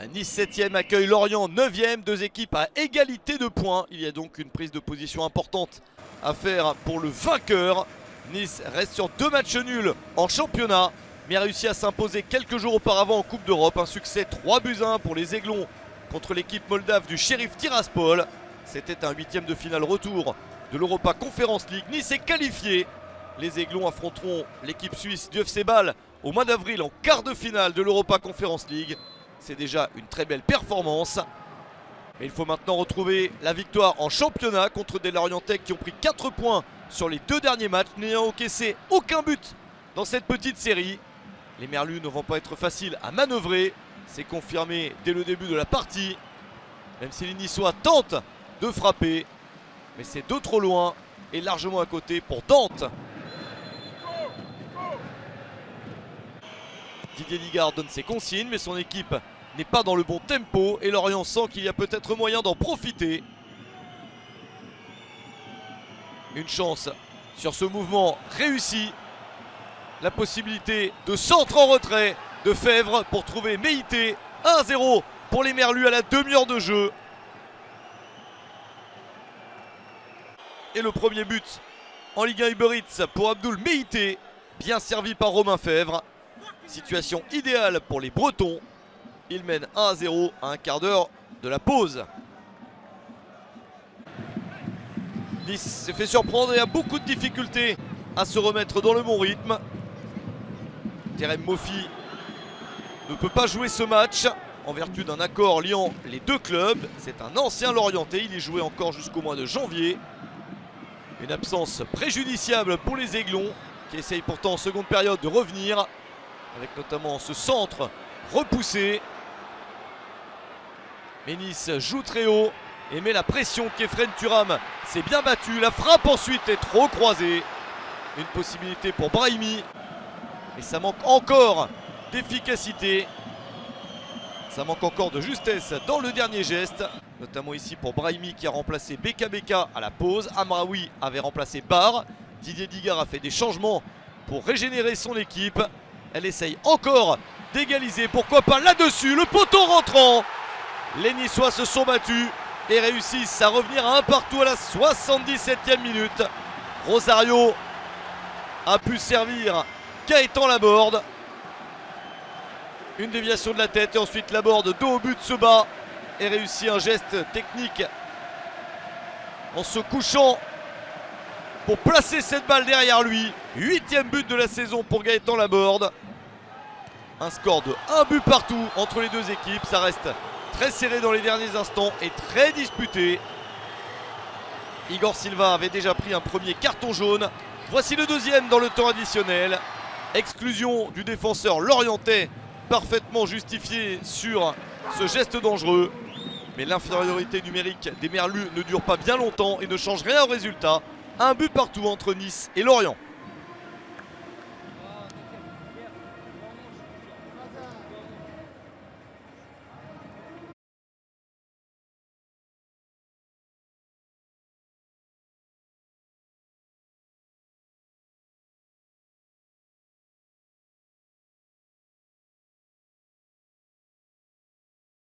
Nice 7e accueille Lorient 9e, deux équipes à égalité de points. Il y a donc une prise de position importante à faire pour le vainqueur. Nice reste sur 2 matchs nuls en championnat, mais a réussi à s'imposer quelques jours auparavant en Coupe d'Europe. Un succès 3-1 pour les Aiglons contre l'équipe moldave du Sheriff Tiraspol. C'était un 8e de finale retour de l'Europa Conference League. Nice est qualifié. Les Aiglons affronteront l'équipe suisse du FC Bâle au mois d'avril en quart de finale de l'Europa Conference League. C'est déjà une très belle performance. Mais il faut maintenant retrouver la victoire en championnat contre des Lorientais qui ont pris 4 points sur les 2 derniers matchs, n'ayant encaissé aucun but dans cette petite série. Les Merlus ne vont pas être faciles à manœuvrer. C'est confirmé dès le début de la partie. Même si les Niçois tentent de frapper. Mais c'est de trop loin et largement à côté pour Dante. Didier Ligard donne ses consignes, mais son équipe n'est pas dans le bon tempo et Lorient sent qu'il y a peut-être moyen d'en profiter. Une chance sur ce mouvement réussi. La possibilité de centre en retrait de Fèvre pour trouver Meïté. 1-0 pour les Merlus à la demi-heure de jeu. Et le premier but en Ligue 1 Uber Eats pour Abdoul Meïté, bien servi par Romain Fèvre. Situation idéale pour les Bretons. Ils mènent 1-0 à un quart d'heure de la pause. Nice s'est fait surprendre et a beaucoup de difficultés à se remettre dans le bon rythme. Terem Moffi ne peut pas jouer ce match en vertu d'un accord liant les deux clubs. C'est un ancien Lorientais, il est joué encore jusqu'au mois de janvier. Une absence préjudiciable pour les Aiglons qui essayent pourtant en seconde période de revenir, avec notamment ce centre repoussé. Mais Nice joue très haut et met la pression. Kefren Turam s'est bien battu. La frappe ensuite est trop croisée. Une possibilité pour Brahimi. Et ça manque encore d'efficacité. Ça manque encore de justesse dans le dernier geste. Notamment ici pour Brahimi qui a remplacé Beka à la pause. Amraoui avait remplacé Barre. Didier Digard a fait des changements pour régénérer son équipe. Elle essaye encore d'égaliser. Pourquoi pas là-dessus. Le poteau rentrant. Les Niçois se sont battus et réussissent à revenir à 1-1 à la 77e minute. Rosario a pu servir Gaëtan Laborde. Une déviation de la tête et ensuite Laborde dos au but se bat et réussit un geste technique en se couchant pour placer cette balle derrière lui. 8e but de la saison pour Gaëtan Laborde. Un score de 1 but partout entre les deux équipes. Ça reste très serré dans les derniers instants et très disputé. Igor Silva avait déjà pris un premier carton jaune. Voici le deuxième dans le temps additionnel. Exclusion du défenseur lorientais, parfaitement justifiée sur ce geste dangereux. Mais l'infériorité numérique des Merlus ne dure pas bien longtemps et ne change rien au résultat. Un but partout entre Nice et Lorient.